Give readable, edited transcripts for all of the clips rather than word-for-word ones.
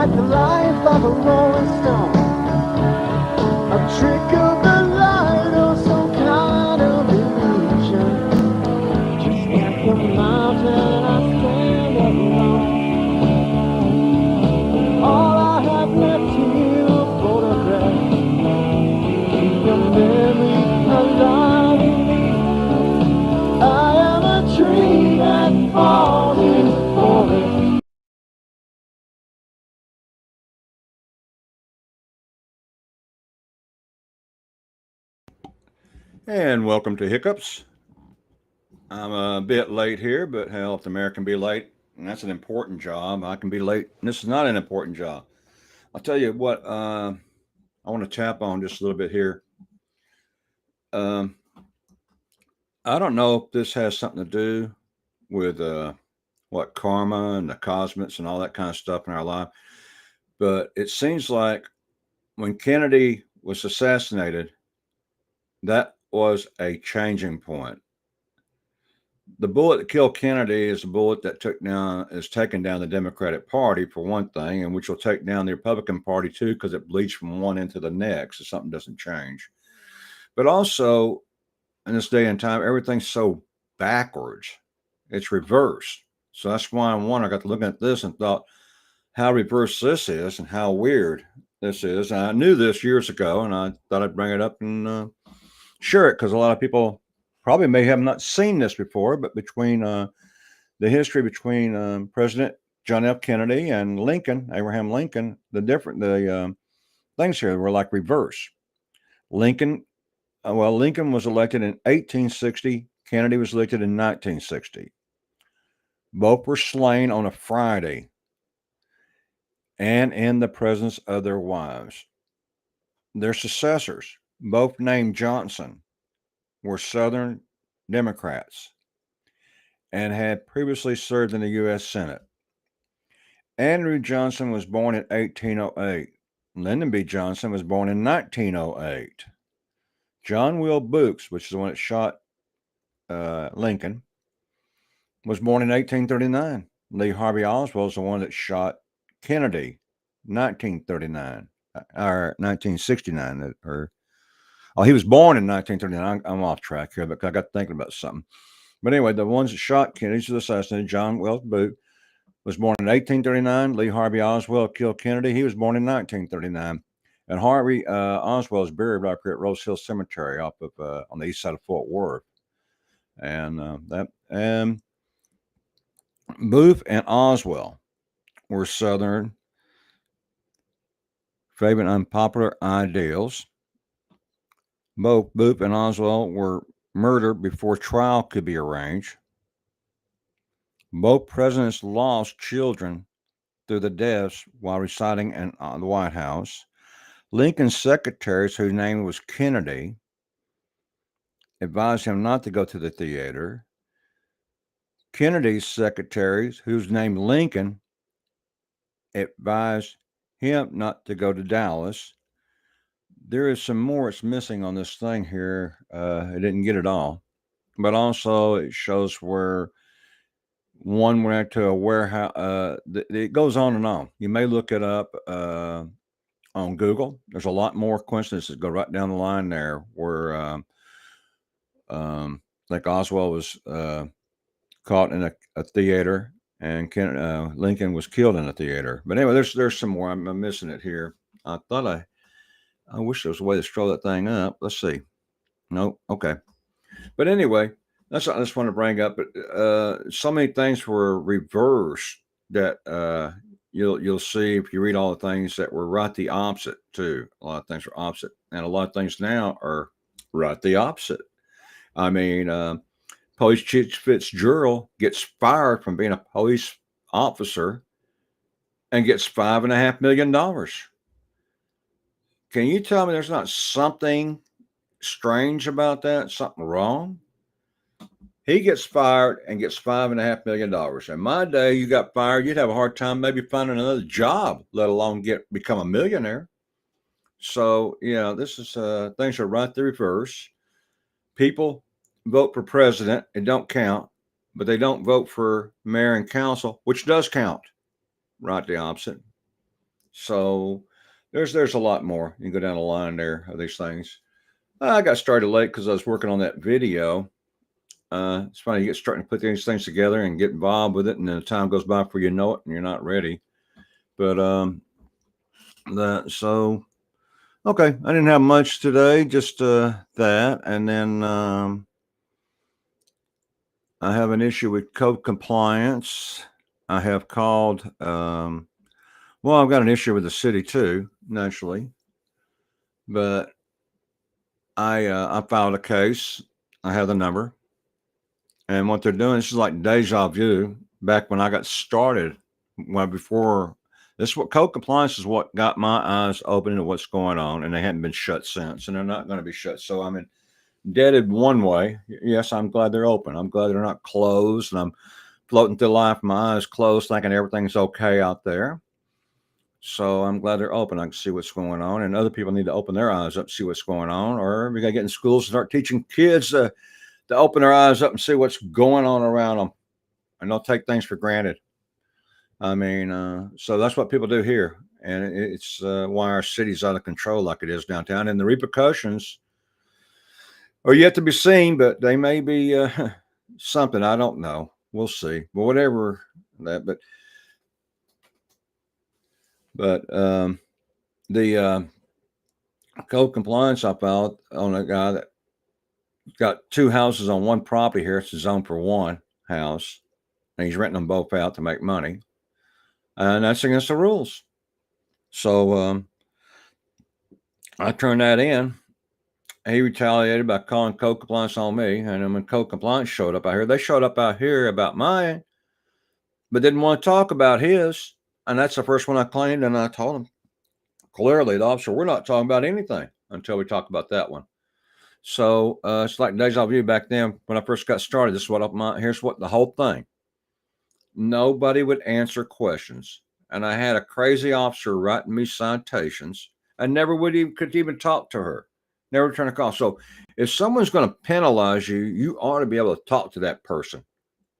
like the life of a rolling stone, a trick of the light or some kind of illusion. Just like a mountain, I stand alone. All I have left here are photographs. Keep your memory alive in me. I am a tree that falls in the forest. And welcome to Hiccups. I'm a bit late here, but hell, if the mayor can be late, and that's an important job, I can be late, and this is not an important job. I'll tell you what, I want to tap on just a little bit here. Um, I don't know if this has something to do with what karma and the cosmics and all that kind of stuff in our life, but it seems like when Kennedy was assassinated, that was a changing point. The bullet that killed Kennedy is the bullet that taken down the Democratic Party for one thing, and which will take down the Republican Party too, because it bleeds from one into the next if something doesn't change. But also, in this day and time, everything's so backwards; it's reversed. So that's why I got to look at this and thought how reverse this is and how weird this is. And I knew this years ago, and I thought I'd bring it up and share it because a lot of people probably may have not seen this before, but between the history between President John F. Kennedy and Lincoln, Abraham Lincoln, the things here were like reverse. Lincoln, Lincoln was elected in 1860. Kennedy was elected in 1960. Both were slain on a Friday and in the presence of their wives. Their successors, both named Johnson, were Southern Democrats and had previously served in the U.S. Senate. Andrew Johnson was born in 1808. Lyndon B. Johnson was born in 1908. John Will Books, which is the one that shot Lincoln, was born in 1839. Lee Harvey Oswald is the one that shot Kennedy, 1939 or 1969. He was born in 1939. I'm off track here, but I got thinking about something. But anyway, the ones that shot Kennedy was assassinated. John Wells Booth was born in 1839. Lee Harvey Oswald killed Kennedy. He was born in 1939. And Harvey Oswald is buried right here at Rose Hill Cemetery up on the east side of Fort Worth. And Booth and Oswald were Southern favorite unpopular ideals. Both Booth and Oswald were murdered before trial could be arranged. Both presidents lost children through the deaths while residing in the White House. Lincoln's secretaries, whose name was Kennedy, advised him not to go to the theater. Kennedy's secretaries, whose name Lincoln, advised him not to go to Dallas. There is some more it's missing on this thing here. I didn't get it all. But also it shows where one went to a warehouse. It goes on and on. You may look it up on Google. There's a lot more coincidences that go right down the line there where like Oswald was caught in a theater and Lincoln was killed in a theater. But anyway, there's some more. I'm missing it here. I wish there was a way to scroll that thing up. Let's see. Nope. Okay. But anyway, that's what I just want to bring up. But so many things were reversed that you'll see if you read all the things that were right the opposite too. A lot of things are opposite, and a lot of things now are right the opposite. I mean, Police Chief Fitzgerald gets fired from being a police officer and gets $5.5 million. Can you tell me there's not something strange about that? Something wrong? He gets fired and gets $5.5 million. In my day, you got fired, you'd have a hard time maybe finding another job, let alone become a millionaire. So yeah, this is things are right the reverse. People vote for president, it don't count, but they don't vote for mayor and council, which does count. Right the opposite. So there's a lot more. You can go down the line there of these things. I got started late because I was working on that video. It's funny, you get starting to put these things together and get involved with it, and then the time goes by before you know it, and you're not ready. But that so okay, I didn't have much today, just that, and then I have an issue with code compliance. I have called. Well, I've got an issue with the city too, naturally, but I filed a case. I have the number, and what they're doing, this is like deja vu. Back when I got started, when before this, what code compliance is what got my eyes open to what's going on, and they hadn't been shut since, and they're not going to be shut. So I'm indebted one way. Yes, I'm glad they're open. I'm glad they're not closed, and I'm floating through life, my eyes closed, thinking everything's okay out there. So I'm glad they're open. I can see what's going on, and other people need to open their eyes up, see what's going on, or we got to get in schools and start teaching kids to open their eyes up and see what's going on around them, and don't take things for granted. I mean, so that's what people do here, and it's why our city's out of control like it is downtown, and the repercussions are yet to be seen, but they may be something. I don't know. We'll see. But whatever that, but the code compliance I filed on a guy that got two houses on one property here. It's a zone for one house, and he's renting them both out to make money, and that's against the rules. So I turned that in. He retaliated by calling code compliance on me, and then when code compliance showed up out here, they showed up out here about mine, but didn't want to talk about his. And that's the first one I claimed, and I told him clearly, the officer, we're not talking about anything until we talk about that one. So it's like deja vu back then when I first got started. This is what here's what the whole thing. Nobody would answer questions, and I had a crazy officer writing me citations. I never could even talk to her. Never return a call. So if someone's going to penalize you, you ought to be able to talk to that person.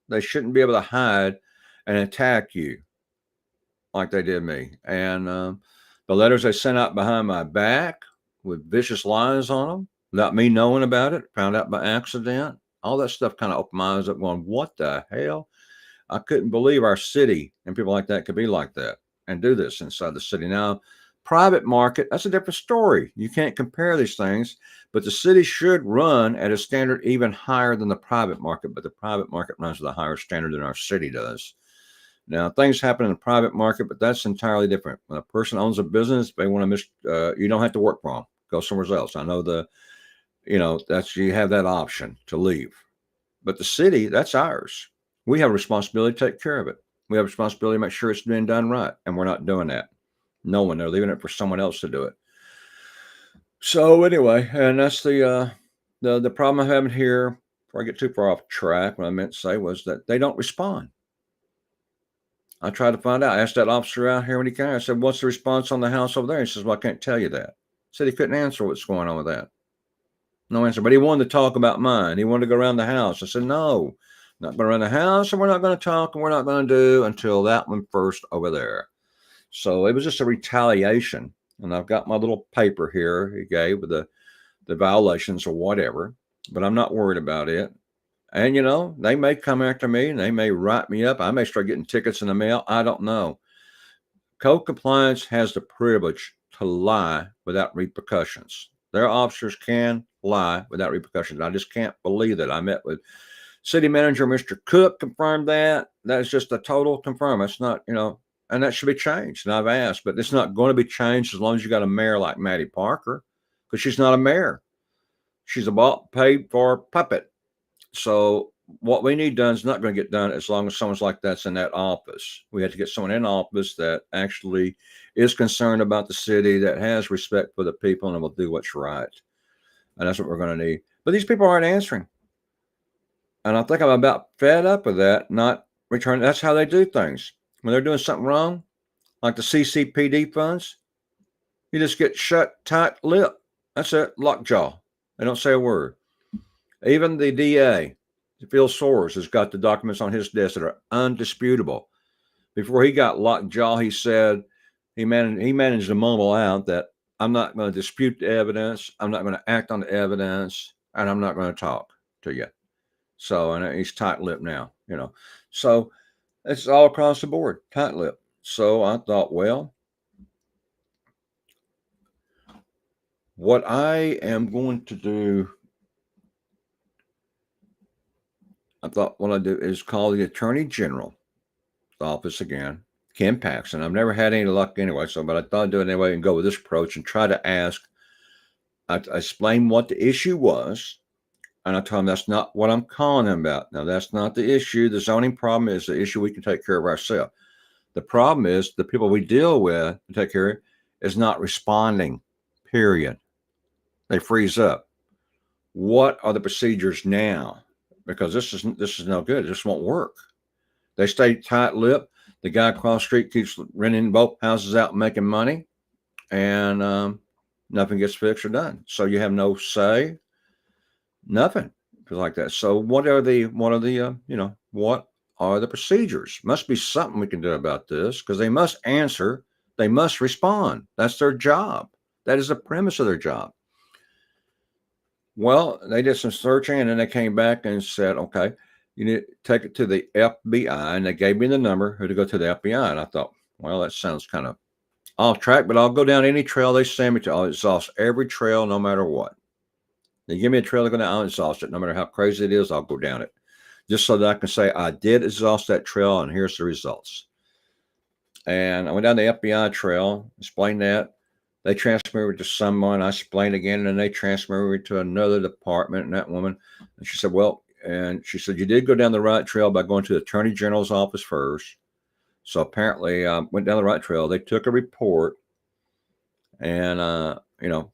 They shouldn't be able to hide and attack you like they did me. And the letters they sent out behind my back with vicious lies on them, without me knowing about it, found out by accident, all that stuff kind of opened my eyes up going, what the hell? I couldn't believe our city and people like that could be like that and do this inside the city. Now, private market, that's a different story. You can't compare these things, but the city should run at a standard even higher than the private market, but the private market runs at a higher standard than our city does. Now, things happen in the private market, but that's entirely different. When a person owns a business, they want to you don't have to work for them. Go somewhere else. I know you have that option to leave. But the city, that's ours. We have a responsibility to take care of it. We have a responsibility to make sure it's being done right, and we're not doing that. No one. They're leaving it for someone else to do it. So anyway, and that's the problem I'm having here. Before I get too far off track, what I meant to say was that they don't respond. I tried to find out. I asked that officer out here when he came. I said, "What's the response on the house over there?" He says, "Well, I can't tell you that." He said he couldn't answer what's going on with that. No answer. But he wanted to talk about mine. He wanted to go around the house. I said, "No, not going around the house, and we're not going to talk, and we're not going to do until that one first over there." So it was just a retaliation. And I've got my little paper here he gave with the violations or whatever, but I'm not worried about it. And they may come after me and they may write me up. I may start getting tickets in the mail. I don't know. Code compliance has the privilege to lie without repercussions. Their officers can lie without repercussions. I just can't believe that. I met with city manager Mr. Cook, confirmed that. That is just a total confirm. It's not, and that should be changed. And I've asked, but it's not going to be changed as long as you got a mayor like Maddie Parker, because she's not a mayor. She's a bought, paid for puppet. So what we need done is not going to get done as long as someone's like that's in that office. We have to get someone in office that actually is concerned about the city, that has respect for the people, and will do what's right. And that's what we're going to need. But these people aren't answering. And I think I'm about fed up with that, not returning. That's how they do things. When they're doing something wrong, like the CCPD funds, you just get shut tight lip. That's it, lockjaw. They don't say a word. Even the DA, Phil Soares, has got the documents on his desk that are undisputable. Before he got lockjaw, he said he managed to mumble out that I'm not going to dispute the evidence, I'm not going to act on the evidence, and I'm not going to talk to you. So, and he's tight-lipped now, So it's all across the board, tight-lipped. So I thought, well, what I am going to do, I thought what I do is call the Attorney General's office again, Ken Paxton. I've never had any luck anyway, but I thought I'd do it anyway and go with this approach and try to ask. I explained what the issue was, and I told him that's not what I'm calling him about. Now, that's not the issue. The zoning problem is the issue we can take care of ourselves. The problem is the people we deal with to take care of is not responding, period. They freeze up. What are the procedures now? Because this is no good. This won't work. They stay tight-lipped. The guy across the street keeps renting both houses out and making money, and nothing gets fixed or done. So you have no say, nothing like that. So what are the procedures? Must be something we can do about this, because they must answer. They must respond. That's their job. That is the premise of their job. Well, they did some searching, and then they came back and said, okay, you need to take it to the FBI, and they gave me the number who to go to the FBI. And I thought, well, that sounds kind of off track, but I'll go down any trail they send me to. I'll exhaust every trail, no matter what. They give me a trail to go down, I'll exhaust it. No matter how crazy it is, I'll go down it, just so that I can say I did exhaust that trail, and here's the results. And I went down the FBI trail, explained that. They transferred me to someone. I explained again, and then they transferred me to another department. And that woman, and she said, well, and she said, you did go down the right trail by going to the Attorney General's office first. So apparently I went down the right trail. They took a report and,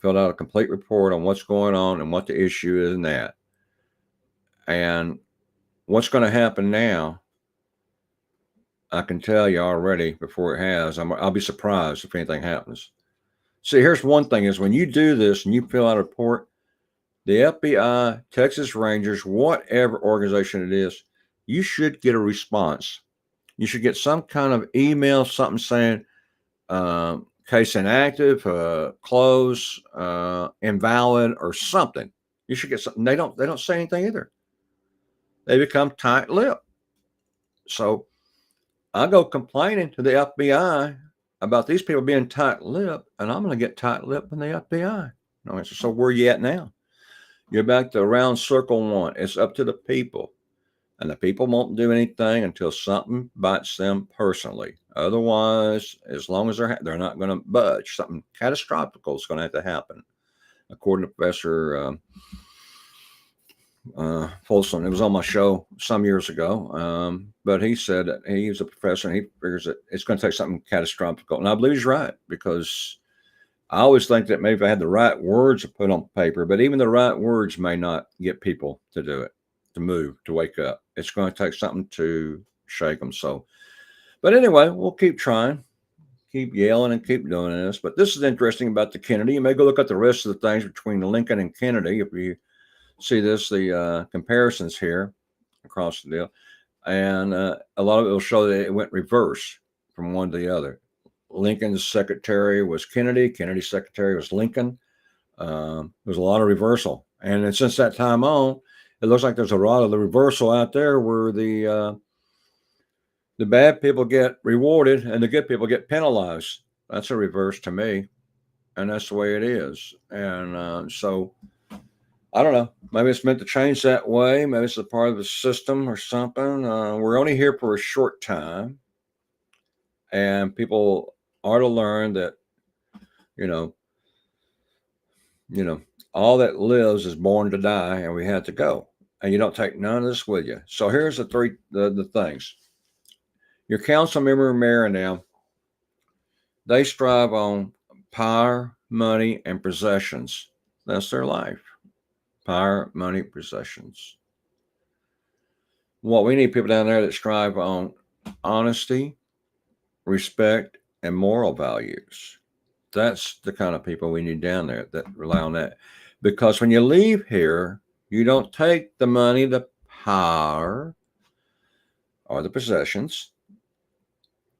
filled out a complete report on what's going on and what the issue is and that. And what's going to happen now, I can tell you already before it has. I'll be surprised if anything happens. See, here's one thing is when you do this and you fill out a report, the FBI, Texas Rangers, whatever organization it is, you should get a response. You should get some kind of email, something saying case inactive, closed, invalid, or something. You should get something. They don't say anything either. They become tight-lipped. So I go complaining to the FBI about these people being tight-lipped, and I'm going to get tight-lipped from the FBI. No, so where are you at now? You're back to around circle one. It's up to the people, and the people won't do anything until something bites them personally. Otherwise, as long as they're not going to budge. Something catastrophic is going to have to happen, according to Professor Folsom. It was on my show some years ago, but he said that he's a professor and he figures that it's going to take something catastrophic. And I believe he's right, because I always think that maybe if I had the right words to put on paper, but even the right words may not get people to do it, to move, to wake up. It's going to take something to shake them. So, but anyway, we'll keep trying, keep yelling and keep doing this. But this is interesting about the Kennedy. You may go look at the rest of the things between Lincoln and Kennedy if you see this, the comparisons here across the deal, and a lot of it will show that it went reverse from one to the other. Lincoln's secretary was Kennedy. Kennedy's secretary was Lincoln. There was a lot of reversal, and then since that time on, it looks like there's a lot of the reversal out there where the bad people get rewarded and the good people get penalized. That's a reverse to me, and that's the way it is. And so I don't know. Maybe it's meant to change that way. Maybe it's a part of the system or something. We're only here for a short time, and people are to learn that, all that lives is born to die, and we have to go. And you don't take none of this with you. So here's the things. Your council member or mayor now, they strive on power, money, and possessions. That's their life. Power, money, possessions. What we need people down there that strive on honesty, respect, and moral values. That's the kind of people we need down there that rely on that. Because when you leave here, you don't take the money, the power, or the possessions,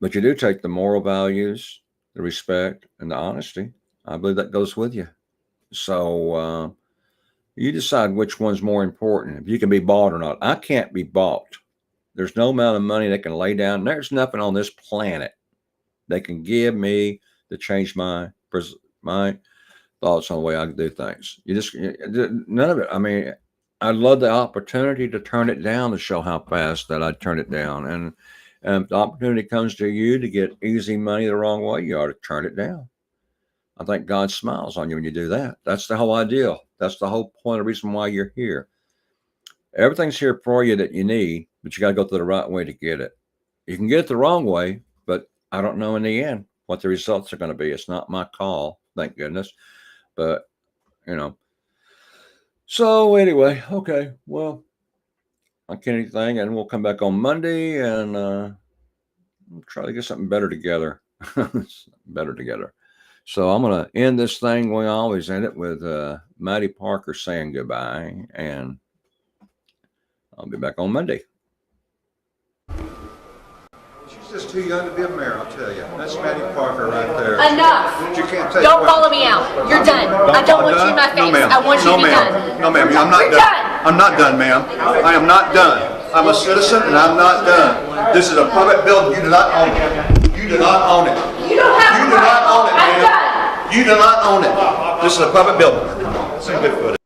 but you do take the moral values, the respect, and the honesty. I believe that goes with you. So you decide which one's more important, if you can be bought or not. I can't be bought. There's no amount of money that can lay down. There's nothing on this planet that can give me to change my thoughts on the way I do things. None of it. I mean, I'd love the opportunity to turn it down to show how fast that I'd turn it down. And if the opportunity comes to you to get easy money the wrong way, you ought to turn it down. I think God smiles on you when you do that. That's the whole idea. That's the whole point of the reason why you're here. Everything's here for you that you need, but you got to go through the right way to get it. You can get it the wrong way, but I don't know in the end what the results are going to be. It's not my call, thank goodness. But, you know. So anyway, okay. Well, I can't anything, and we'll come back on Monday and we'll try to get something better together. Better together. So I'm going to end this thing. We always end it with Maddie Parker saying goodbye, and I'll be back on Monday. She's just too young to be a mayor, I'll tell you. That's Maddie Parker right there. Enough. But you can't take Don't follow me out. You're done. I don't want you in my face. No, ma'am. I want you to be done. No, ma'am. I'm not done. I'm not done, ma'am. I am not done. I'm a citizen, and I'm not done. This is a public building. You do not own it. You do not own it. You don't have You do not own it, I'm ma'am. done. You do not own it. This is a public building. Some good footage.